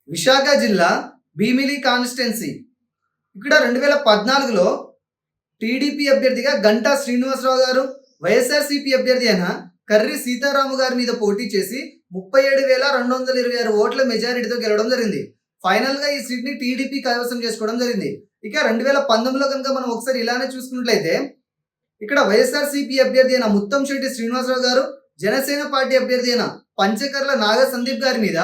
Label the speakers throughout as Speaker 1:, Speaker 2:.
Speaker 1: విశాఖ జిల్లా భీమిలి కాన్స్టిట్యున్సీ. ఇక్కడ 2014లో టీడీపీ అభ్యర్థిగా గంటా శ్రీనివాసరావు గారు, వైఎస్ఆర్సీపీ అభ్యర్థి అయిన కర్రి సీతారాము గారి మీద పోటీ చేసి 37,226 ఓట్ల మెజారిటీతో గెలవడం జరిగింది. ఫైనల్గా ఈ సీట్ని టీడీపీ కైవసం చేసుకోవడం జరిగింది. ఇక 2019లో కనుక మనం ఒకసారి ఇలానే చూసుకున్నట్లయితే ఇక్కడ వైఎస్ఆర్సీపీ అభ్యర్థి అయిన ముత్తంశెట్టి శ్రీనివాసరావు గారు, జనసేన పార్టీ అభ్యర్థి అయిన పంచకర్ల నాగ సందీప్ గారి మీద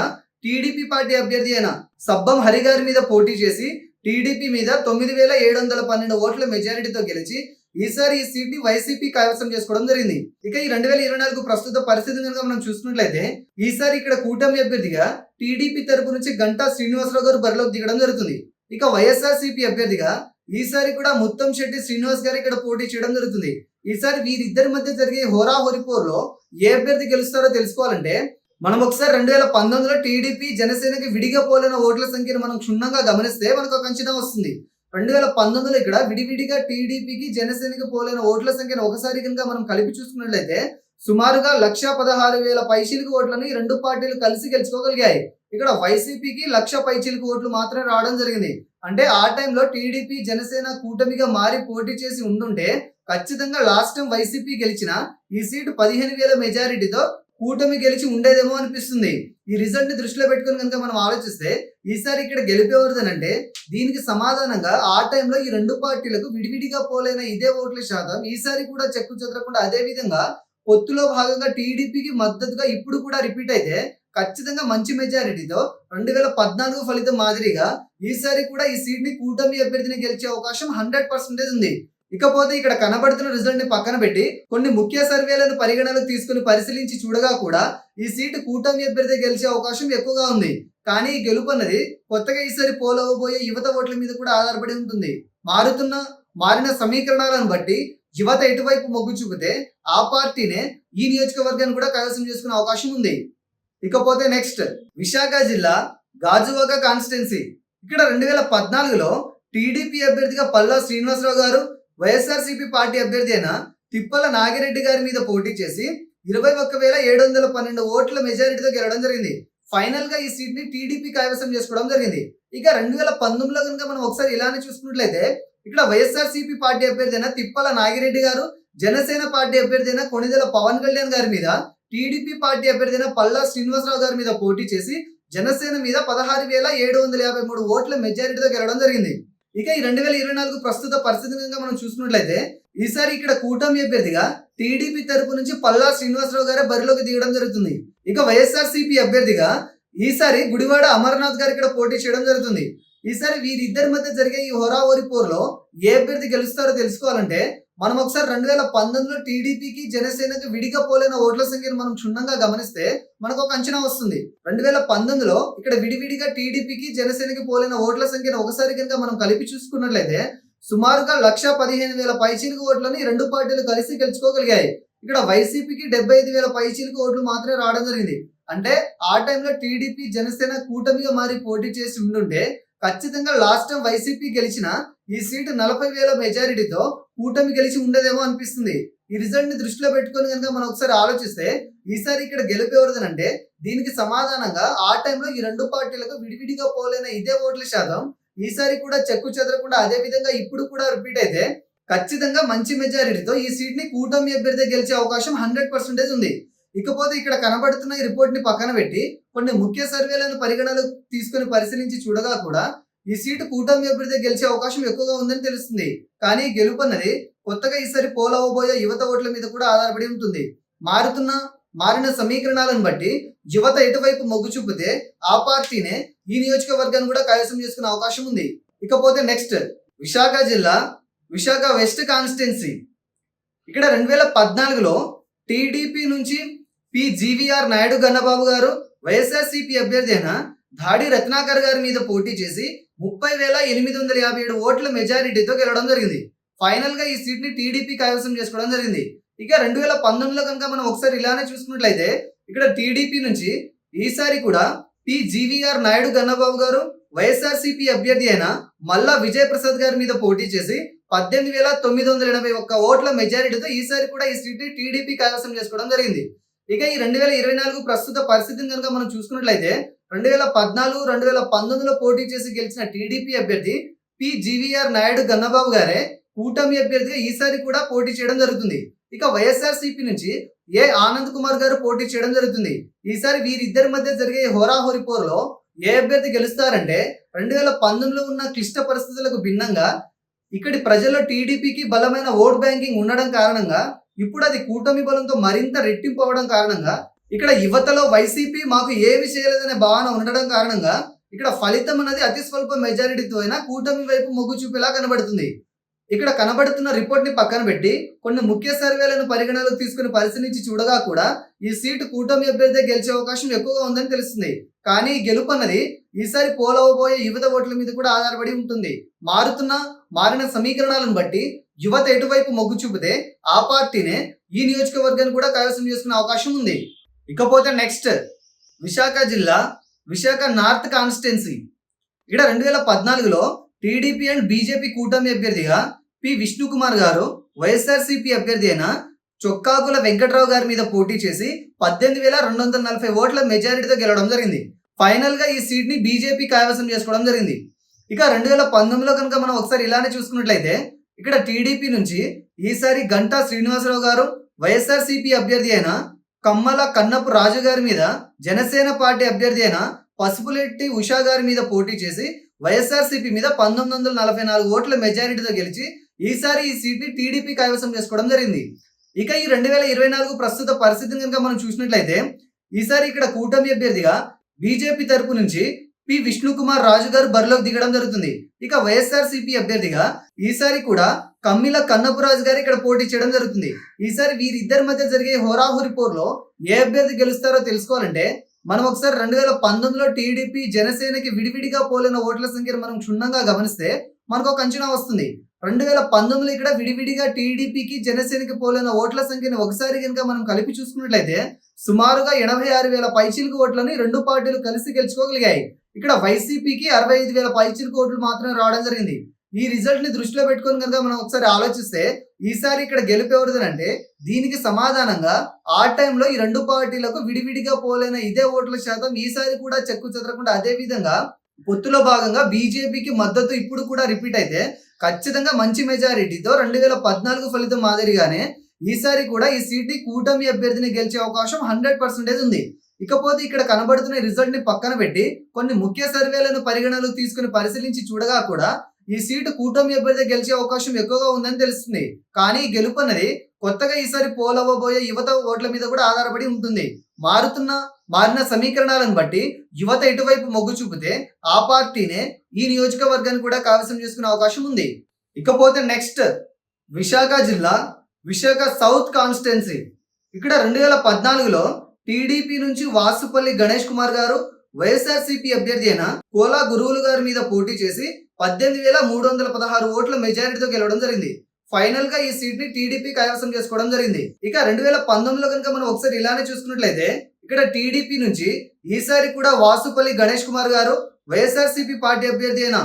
Speaker 1: టీడీపీ పార్టీ అభ్యర్థి అయిన సబ్బం హరి గారి మీద పోటీ చేసి టీడీపీ మీద 9,712 ఓట్ల మెజారిటీతో గెలిచి ఈసారి ఈ సీట్ ని వైసీపీ కైవసం చేసుకోవడం జరిగింది. ఇక ఈ 2024 ప్రస్తుత పరిస్థితి కనుక మనం చూసుకున్నట్లయితే ఈసారి ఇక్కడ కూటమి అభ్యర్థిగా టీడీపీ తరపు నుంచి గంటా శ్రీనివాసరావు గారు బరిలోకి దిగడం జరుగుతుంది. ఇక వైఎస్ఆర్సీపీ అభ్యర్థిగా ఈసారి కూడా ముత్తంశెట్టి శ్రీనివాస్ గారు ఇక్కడ పోటీ చేయడం జరుగుతుంది. ఈసారి వీరిద్దరి మధ్య జరిగే హోరాహోరీ పోరులో ఏ అభ్యర్థి గెలుస్తారో తెలుసుకోవాలంటే మనం ఒకసారి 2019లో టీడీపీ జనసేనకి విడిగా పోలిన ఓట్ల సంఖ్యను మనం క్షుణ్ణంగా గమనిస్తే మనకు ఒక అంచనా వస్తుంది. 2019లో ఇక్కడ విడివిడిగా టీడీపీకి జనసేనకి పోలిన ఓట్ల సంఖ్యను ఒకసారి కనుక మనం కలిపి చూసుకున్నట్లయితే సుమారుగా 1,16,000 పైచీలకు ఓట్లని ఈ రెండు పార్టీలు కలిసి గెలుచుకోగలిగాయి. ఇక్కడ వైసీపీకి 1,00,000 పైచీలకు ఓట్లు మాత్రమే రావడం జరిగింది. అంటే ఆ టైంలో టీడీపీ జనసేన కూటమిగా మారి పోటీ చేసి ఉండుంటే ఖచ్చితంగా లాస్ట్ టైం వైసీపీ గెలిచిన ఈ సీటు 15,000 మెజారిటీతో కూటమి గెలిచి ఉండేదేమో అనిపిస్తుంది. ఈ రిజల్ట్ ని దృష్టిలో పెట్టుకుని కనుక మనం ఆలోచిస్తే ఈసారి ఇక్కడ గెలిపేవరదనంటే దీనికి సమాధానంగా ఆ టైంలో ఈ రెండు పార్టీలకు విడివిడిగా పోలైన ఇదే ఓట్ల శాతం ఈసారి కూడా చెక్కు చెదరకుండా అదే విధంగా పొత్తులో భాగంగా టీడీపీకి మద్దతుగా ఇప్పుడు కూడా రిపీట్ అయితే ఖచ్చితంగా మంచి మెజారిటీతో 2014 ఫలితం మాదిరిగా ఈసారి కూడా ఈ సీట్ ని కూటమి అభ్యర్థిని గెలిచే అవకాశం 100% ఉంది. ఇకపోతే ఇక్కడ కనబడుతున్న రిజల్ట్ ని పక్కన పెట్టి కొన్ని ముఖ్య సర్వేలను పరిగణలోకి తీసుకుని పరిశీలించి చూడగా కూడా ఈ సీటు కూటమి అభ్యర్థి గెలిచే అవకాశం ఎక్కువగా ఉంది. కానీ ఈ గెలుపు అన్నది కొత్తగా ఈసారి పోలవబోయే యువత ఓట్ల మీద కూడా ఆధారపడి ఉంటుంది. మారిన సమీకరణాలను బట్టి యువత ఎటువైపు మొగ్గు చూపితే ఆ పార్టీనే ఈ నియోజకవర్గాన్ని కూడా కైవసం చేసుకునే అవకాశం ఉంది. ఇకపోతే నెక్స్ట్ విశాఖ జిల్లా గాజువాక కాన్స్టిట్యున్సీ. ఇక్కడ 2014లో టీడీపీ అభ్యర్థిగా పల్లా శ్రీనివాసరావు గారు, వైఎస్ఆర్సీపీ పార్టీ అభ్యర్థి అయిన తిప్పల నాగిరెడ్డి గారి మీద పోటీ చేసి 21,712 ఓట్ల మెజారిటీతో గెలవడం జరిగింది. ఫైనల్ గా ఈ సీట్ ని టీడీపీ కైవసం చేసుకోవడం జరిగింది. ఇక 2019లో కనుక మనం ఒకసారి ఇలానే చూసుకున్నట్లయితే ఇక్కడ వైఎస్ఆర్సీపీ పార్టీ అభ్యర్థి అయిన తిప్పల నాగిరెడ్డి గారు, జనసేన పార్టీ అభ్యర్థి అయిన కొణిదెల పవన్ కళ్యాణ్ గారి మీద టీడీపీ పార్టీ అభ్యర్థి అయిన పల్లా శ్రీనివాసరావు గారి మీద పోటీ చేసి జనసేన మీద 16,753 ఓట్ల మెజారిటీతో గెలవడం జరిగింది. ఇక ఈ 2024 ప్రస్తుత పరిస్థితి కనుక మనం చూసుకున్నట్లయితే ఈసారి ఇక్కడ కూటమి అభ్యర్థిగా టీడీపీ తరపు నుంచి పల్లా శ్రీనివాసరావు గారే బరిలోకి దిగడం జరుగుతుంది. ఇక వైఎస్ఆర్సీపీ అభ్యర్థిగా ఈసారి గుడివాడ అమర్నాథ్ గారు ఇక్కడ పోటీ చేయడం జరుగుతుంది. ఈసారి వీరిద్దరి మధ్య జరిగే ఈ హోరాహోరీ పోరులో ఏ అభ్యర్థి గెలుస్తారో తెలుసుకోవాలంటే మనం ఒకసారి 2019లో టీడీపీకి జనసేనకి విడిగా పోలైన ఓట్ల సంఖ్యను మనం క్షుణ్ణంగా గమనిస్తే మనకు ఒక అంచనా వస్తుంది. 2019లో ఇక్కడ విడివిడిగా టీడీపీకి జనసేనకి పోలైన ఓట్ల సంఖ్యను ఒకసారి కనుక మనం కలిపి చూసుకున్నట్లయితే సుమారుగా 1,15,000 పైచీలకు ఓట్లని రెండు పార్టీలు కలిసి గెలుచుకోగలిగాయి. ఇక్కడ వైసీపీకి 75,000 పైచీలకు ఓట్లు మాత్రమే రావడం జరిగింది. అంటే ఆ టైంలో టీడీపీ జనసేన కూటమిగా మారి పోటీ చేసి ఉండుంటే ఖచ్చితంగా లాస్ట్ టైం వైసీపీ గెలిచిన ఈ సీటు 40,000 మెజారిటీతో కూటమి గెలిచి ఉండదేమో అనిపిస్తుంది. ఈ రిజల్ట్ ని దృష్టిలో పెట్టుకొని కనుక మనం ఒకసారి ఆలోచిస్తే ఈసారి ఇక్కడ గెలిపేవరదనంటే దీనికి సమాధానంగా ఆ టైంలో ఈ రెండు పార్టీలకు విడివిడిగా పోలైన ఇదే ఓట్ల శాతం ఈసారి కూడా చెక్కు చెదరకుండా అదే విధంగా ఇప్పుడు కూడా రిపీట్ అయితే ఖచ్చితంగా మంచి మెజారిటీతో ఈ సీట్ ని కూటమి అభ్యర్థి గెలిచే అవకాశం 100% ఉంది. ఇకపోతే ఇక్కడ కనబడుతున్న ఈ రిపోర్ట్ ని పక్కన పెట్టి కొన్ని ముఖ్య సర్వేలను పరిగణలోకి తీసుకుని పరిశీలించి చూడగా కూడా ఈ సీటు కూటమి అభ్యర్థి గెలిచే అవకాశం ఎక్కువగా ఉందని తెలుస్తుంది. కానీ గెలుపు అన్నది కొత్తగా ఈసారి పోలవబోయే యువత ఓట్ల మీద కూడా ఆధారపడి ఉంటుంది. మారిన సమీకరణాలను బట్టి యువత ఎటువైపు మొగ్గు చూపితే ఆ పార్టీనే ఈ నియోజకవర్గాన్ని కూడా కైవసం చేసుకునే అవకాశం ఉంది. ఇకపోతే నెక్స్ట్ విశాఖ జిల్లా విశాఖ వెస్ట్ కాన్స్టిట్యున్సీ. ఇక్కడ 2014లో టీడీపీ నుంచి జీవీఆర్ నాయుడు గన్నబాబు గారు, వైఎస్ఆర్సీపీ అభ్యర్థి అయిన ధాడి రత్నాకర్ గారి మీద పోటీ చేసి 30,857 ఓట్ల మెజారిటీతో గెలవడం జరిగింది. ఫైనల్ గా ఈ సీట్ ని టీడీపీ కైవసం చేసుకోవడం జరిగింది. ఇక 2019లో కనుక మనం ఒకసారి ఇలానే చూసుకున్నట్లయితే ఇక్కడ టీడీపీ నుంచి ఈసారి కూడా జీవీఆర్ నాయుడు గన్నబాబు గారు, వైఎస్ఆర్సీపీ అభ్యర్థి అయిన మల్లా విజయ్ ప్రసాద్ గారి మీద పోటీ చేసి 18,981 ఓట్ల మెజారిటీతో ఈసారి కూడా ఈ సీట్ ని టీడీపీ కైవసం చేసుకోవడం జరిగింది. ఇక ఈ 2024 ప్రస్తుత పరిస్థితిని కనుక మనం చూసుకున్నట్లయితే 2014, 2019లో పోటీ చేసి గెలిచిన టీడీపీ అభ్యర్థి జీవీఆర్ నాయుడు గన్నబాబు గారే కూటమి అభ్యర్థిగా ఈసారి కూడా పోటీ చేయడం జరుగుతుంది. ఇక వైఎస్ఆర్సీపీ నుంచి ఆనంద్ కుమార్ గారు పోటీ చేయడం జరుగుతుంది. ఈసారి వీరిద్దరి మధ్య జరిగే హోరాహోరీ పోరులో ఏ అభ్యర్థి గెలుస్తారంటే 2019లో ఉన్న క్లిష్ట పరిస్థితులకు భిన్నంగా ఇక్కడి ప్రజల్లో టీడీపీకి బలమైన ఓట్ బ్యాంకింగ్ ఉండడం కారణంగా ఇప్పుడు అది కూటమి బలంతో మరింత రెట్టింపు అవడం కారణంగా ఇక్కడ యువతలో వైసీపీ మాకు ఏమి చేయలేదనే భావన ఉండడం కారణంగా ఇక్కడ ఫలితం అనేది అతి స్వల్ప మెజారిటీతో అయినా కూటమి వైపు మొగ్గు చూపేలా కనబడుతుంది. ఇక్కడ కనబడుతున్న రిపోర్ట్ ని పక్కన పెట్టి కొన్ని ముఖ్య సర్వేలను పరిగణలోకి తీసుకుని పరిశీలించి చూడగా కూడా ఈ సీటు కూటమి అభ్యర్థి గెలిచే అవకాశం ఎక్కువగా ఉందని తెలుస్తుంది. కానీ ఈ గెలుపు అన్నది ఈసారి పోలవబోయే యువత ఓట్ల మీద కూడా ఆధారపడి ఉంటుంది. మారిన సమీకరణాలను బట్టి యువత ఎటువైపు మొగ్గు చూపితే ఆ పార్టీనే ఈ నియోజకవర్గాన్ని కూడా కైవసం చేసుకునే అవకాశం ఉంది. ఇకపోతే నెక్స్ట్ విశాఖ జిల్లా విశాఖ నార్త్ కాన్స్టిట్యున్సీ. ఇక్కడ 2014లో టీడీపీ అండ్ బీజేపీ కూటమి అభ్యర్థిగా విష్ణుకుమార్ గారు వైఎస్ఆర్సీపీ అభ్యర్థి అయిన చొక్కాకుల వెంకట్రావు గారి మీద పోటీ చేసి 18,240 ఓట్ల మెజారిటీతో గెలవడం జరిగింది. ఫైనల్ గా ఈ సీట్ ని బీజేపీ కైవసం చేసుకోవడం జరిగింది. ఇక 2019లో కనుక మనం ఒకసారి ఇలానే చూసుకున్నట్లయితే ఇక్కడ టీడీపీ నుంచి ఈసారి గంటా శ్రీనివాసరావు గారు వైఎస్ఆర్సీపీ అభ్యర్థి అయిన కమ్మల కన్నపు రాజు గారి మీద జనసేన పార్టీ అభ్యర్థి అయిన పసుపులెట్టి ఉషా గారి మీద పోటీ చేసి వైఎస్ఆర్సీపీ మీద 1944 ఓట్ల మెజారిటీతో గెలిచి ఈసారి ఈ సీట్ ని టీడీపీ కైవసం చేసుకోవడం జరిగింది. ఇక ఈ 2024 ప్రస్తుత పరిస్థితిని కనుక మనం చూసినట్లయితే ఈసారి ఇక్కడ కూటమి అభ్యర్థిగా బీజేపీ తరపు నుంచి విష్ణుకుమార్ రాజు గారు బరిలోకి దిగడం జరుగుతుంది. ఇక వైఎస్ఆర్సీపీ అభ్యర్థిగా ఈసారి కూడా కమ్మిల కన్నపురాజు గారు ఇక్కడ పోటీ చేయడం జరుగుతుంది. ఈసారి వీరిద్దరి మధ్య జరిగే హోరాహోరీ పోరులో ఏ అభ్యర్థి గెలుస్తారో తెలుసుకోవాలంటే మనం ఒకసారి 2019లో టీడీపీ జనసేనకి విడివిడిగా పోలిన ఓట్ల సంఖ్యను మనం క్షుణ్ణంగా గమనిస్తే మనకు ఒక అంచనా వస్తుంది. 2019లో ఇక్కడ విడివిడిగా టీడీపీకి జనసేనకి పోలిన ఓట్ల సంఖ్యను ఒకసారి కనుక మనం కలిపి చూసుకున్నట్లయితే సుమారుగా 86,000 పైచిలుకు ఓట్లని రెండు పార్టీలు కలిసి గెలుచుకోగలిగాయి. ఇక్కడ వైసీపీకి 65,000 పైచిలుకు ఓట్లు మాత్రమే రావడం జరిగింది. ఈ రిజల్ట్ ని దృష్టిలో పెట్టుకొని కనుక మనం ఒకసారి ఆలోచిస్తే ఈసారి ఇక్కడ గెలుపు ఎవరిదంటే దీనికి సమాధానంగా ఆ టైంలో ఈ రెండు పార్టీలకు విడివిడిగా పోలైన ఇదే ఓట్ల శాతం ఈసారి కూడా చెక్కు చెదరకుండా అదే విధంగా పొత్తులో భాగంగా బీజేపీకి మద్దతు ఇప్పుడు కూడా రిపీట్ అయితే ఖచ్చితంగా మంచి మెజారిటీతో 2014 ఫలితం మాదిరిగానే ఈసారి కూడా ఈ సీటు కూటమి అభ్యర్థిని గెలిచే అవకాశం 100% ఉంది. ఇకపోతే ఇక్కడ కనబడుతున్న రిజల్ట్ ని పక్కన పెట్టి కొన్ని ముఖ్య సర్వేలను పరిగణలోకి తీసుకుని పరిశీలించి చూడగా కూడా ఈ సీటు కూటమి అభ్యర్థి గెలిచే అవకాశం ఎక్కువగా ఉందని తెలుస్తుంది. కానీ గెలుపు అన్నది కొత్తగా ఈసారి పోలవబోయే యువత ఓట్ల మీద కూడా ఆధారపడి ఉంటుంది. మారిన సమీకరణాలను బట్టి యువత ఎటువైపు మొగ్గు చూపితే ఆ పార్టీనే ఈ నియోజకవర్గాన్ని కూడా కైవసం చేసుకునే అవకాశం ఉంది. ఇకపోతే నెక్స్ట్ విశాఖ జిల్లా విశాఖ సౌత్ కాన్స్టిట్యున్సీ. ఇక్కడ 2014లో టీడీపీ నుంచి వాసుపల్లి గణేష్ కుమార్ గారు వైఎస్ఆర్సీపీ అభ్యర్థి అయిన కోలా గురువులు గారి మీద పోటీ చేసి 18,316 ఓట్ల మెజారిటీతో గెలవడం జరిగింది. ఫైనల్ గా ఈ సీట్ ని టీడీపీ కైవసం చేసుకోవడం జరిగింది. ఇక 2019లో కనుక మనం ఒకసారి ఇలానే చూసుకున్నట్లయితే ఇక్కడ టీడీపీ నుంచి ఈసారి కూడా వాసుపల్లి గణేష్ కుమార్ గారు వైఎస్ఆర్సీపీ పార్టీ అభ్యర్థి అయిన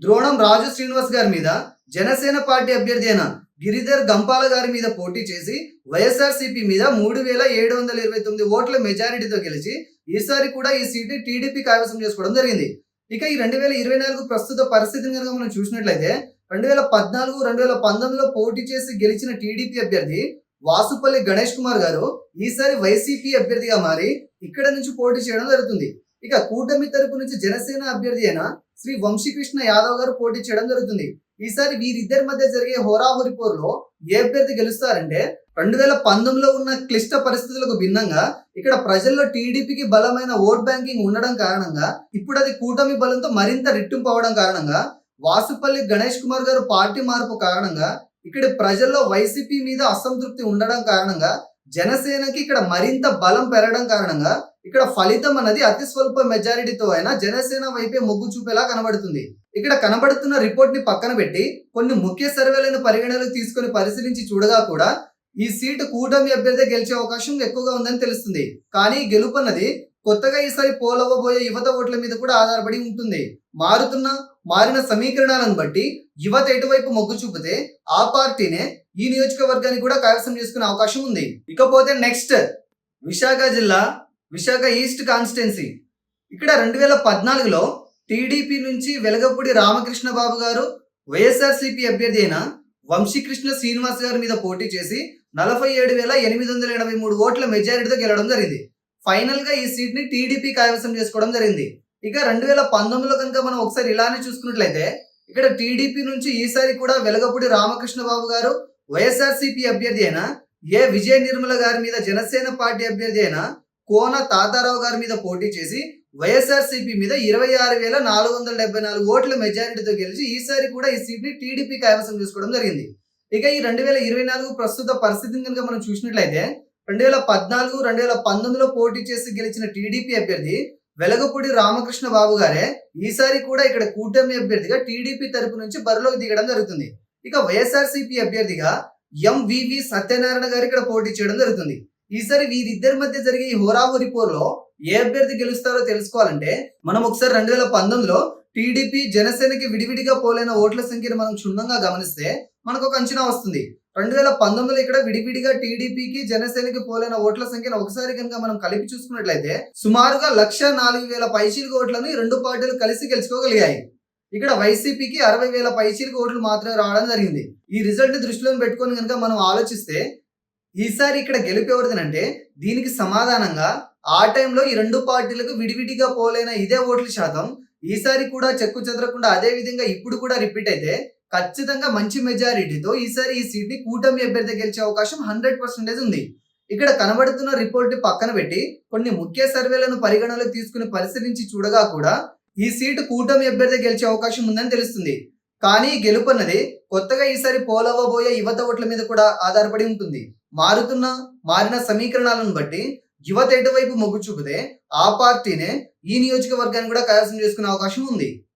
Speaker 1: ద్రోణం రాజు శ్రీనివాస్ గారి మీద జనసేన పార్టీ అభ్యర్థి అయిన గిరిధర్ గంపాల గారి మీద పోటీ చేసి వైఎస్ఆర్సీపీ మీద 3,729 ఓట్ల మెజారిటీతో గెలిచి ఈసారి కూడా ఈ సీటు టీడీపీ కైవసం చేసుకోవడం జరిగింది. ఇక ఈ 2024 ప్రస్తుత పరిస్థితిని కనుక మనం చూసినట్లయితే 2014, 2019లో పోటీ చేసి గెలిచిన టీడీపీ అభ్యర్థి వాసుపల్లి గణేష్ కుమార్ గారు ఈసారి వైసీపీ అభ్యర్థిగా మారి ఇక్కడ నుంచి పోటీ చేయడం జరుగుతుంది. ఇక కూటమి తరపు నుంచి జనసేన అభ్యర్థి అయిన శ్రీ వంశీకృష్ణ యాదవ్ గారు పోటీ చేయడం జరుగుతుంది. ఈసారి వీరిద్దరి మధ్య జరిగే హోరాహోరీ పోరులో ఏ అభ్యర్థి గెలుస్తారంటే 2019లో ఉన్న క్లిష్ట పరిస్థితులకు భిన్నంగా ఇక్కడ ప్రజల్లో టీడీపీకి బలమైన ఓట్ బ్యాంకింగ్ ఉండడం కారణంగా ఇప్పుడు అది కూటమి బలంతో మరింత రెట్టింపు అవడం కారణంగా వాసుపల్లి గణేష్ కుమార్ గారు పార్టీ మార్పు కారణంగా ఇక్కడ ప్రజల్లో వైసీపీ మీద అసంతృప్తి ఉండడం కారణంగా జనసేనకి ఇక్కడ మరింత బలం పెరగడం కారణంగా ఇక్కడ ఫలితం అనేది అతి స్వల్ప మెజారిటీతో అయినా జనసేన వైపే మొగ్గు చూపేలా కనబడుతుంది. ఇక్కడ కనబడుతున్న రిపోర్ట్ ని పక్కన పెట్టి కొన్ని ముఖ్య సర్వేలను పరిగణలోకి తీసుకొని పరిశీలించి చూడగా కూడా ఈ సీటు కూటమి అభ్యర్థి గెలిచే అవకాశం ఎక్కువగా ఉందని తెలుస్తుంది. కానీ గెలుపు అన్నది కొత్తగా ఈసారి పోలవబోయే యువత ఓట్ల మీద కూడా ఆధారపడి ఉంటుంది. మారిన సమీకరణాలను బట్టి యువత ఎటువైపు మొగ్గు చూపితే ఆ పార్టీనే ఈ నియోజకవర్గాన్ని కూడా కైవసం చేసుకునే అవకాశం ఉంది. ఇకపోతే నెక్స్ట్ విశాఖ జిల్లా విశాఖ ఈస్ట్ కాన్స్టిట్యున్సీ. ఇక్కడ 2014లో టీడీపీ నుంచి వెలగపూడి రామకృష్ణ బాబు గారు వైఎస్ఆర్సీపీ అభ్యర్థి అయిన వంశీకృష్ణ శ్రీనివాస్ గారి మీద పోటీ చేసి 47,883 ఓట్ల మెజారిటీతో గెలవడం జరిగింది. ఫైనల్ గా ఈ సీట్ ని టీడీపీ కైవసం చేసుకోవడం జరిగింది. ఇక 2019లో కనుక మనం ఒకసారి ఇలానే చూసుకున్నట్లయితే ఇక్కడ టీడీపీ నుంచి ఈసారి కూడా వెలగపూడి రామకృష్ణ బాబు గారు వైఎస్ఆర్సీపీ అభ్యర్థి అయిన విజయ నిర్మల గారి మీద జనసేన పార్టీ అభ్యర్థి అయిన కోన తాతారావు గారి మీద పోటీ చేసి వైఎస్ఆర్సీపీ మీద 26,474 ఓట్ల మెజారిటీతో గెలిచి ఈసారి కూడా ఈ సీట్ ని టీడీపీ కైవసం చేసుకోవడం జరిగింది. ఇక ఈ 2024 ప్రస్తుత పరిస్థితిని కనుక మనం చూసినట్లయితే 2014, 2019లో పోటీ చేసి గెలిచిన టీడీపీ అభ్యర్థి వెలగపూడి రామకృష్ణ బాబు గారే ఈసారి కూడా ఇక్కడ కూటమి అభ్యర్థిగా టీడీపీ తరపు నుంచి బరిలోకి దిగడం జరుగుతుంది. ఇక వైఎస్ఆర్సీపీ అభ్యర్థిగా ఎంవివి సత్యనారాయణ గారు ఇక్కడ పోటీ చేయడం జరుగుతుంది. ఈసారి వీరిద్దరి మధ్య జరిగే ఈ హోరాహోరీ పోరులో ఏ అభ్యర్థి గెలుస్తారో తెలుసుకోవాలంటే మనం ఒకసారి 2019లో టీడీపీ జనసేనకి విడివిడిగా పోలైన ఓట్ల సంఖ్యను మనం క్షుణ్ణంగా గమనిస్తే మనకు ఒక అంచనా వస్తుంది. 2019లో ఇక్కడ విడివిడిగా టీడీపీకి జనసేనకి పోలైన ఓట్ల సంఖ్యను ఒకసారి కనుక మనం కలిపి చూసుకున్నట్లయితే సుమారుగా 104,000 పైచీలకు ఓట్లను ఈ రెండు పార్టీలు కలిసి గెలుచుకోగలిగాయి. ఇక్కడ వైసీపీకి 60,000 పైచీలకు ఓట్లు మాత్రమే రావడం జరిగింది. ఈ రిజల్ట్ ని దృష్టిలో పెట్టుకొని కనుక మనం ఆలోచిస్తే ఈసారి ఇక్కడ గెలుపు ఎవరిదనంటే దీనికి సమాధానంగా ఆ టైంలో ఈ రెండు పార్టీలకు విడివిడిగా పోలైన ఇదే ఓట్ల శాతం ఈసారి కూడా చెక్కు చెదరకుండా అదే విధంగా ఇప్పుడు కూడా రిపీట్ అయితే ఖచ్చితంగా మంచి మెజారిటీతో ఈసారి ఈ సీట్ ని కూటమి అభ్యర్థి గెలిచే అవకాశం 100% ఉంది. ఇక్కడ కనబడుతున్న రిపోర్ట్ పక్కన పెట్టి కొన్ని ముఖ్య సర్వేలను పరిగణలోకి తీసుకుని పరిశీలించి చూడగా కూడా ఈ సీటు కూటమి అభ్యర్థి గెలిచే అవకాశం ఉందని తెలుస్తుంది. కానీ గెలుపు అన్నది కొత్తగా ఈసారి పోలవబోయే యువత ఓట్ల మీద కూడా ఆధారపడి ఉంటుంది. మారిన సమీకరణాలను బట్టి యువత ఎటువైపు మొగ్గు చూపితే ఆ పార్టీనే ఈ నియోజకవర్గాన్ని కూడా కైవసం చేసుకునే అవకాశం ఉంది.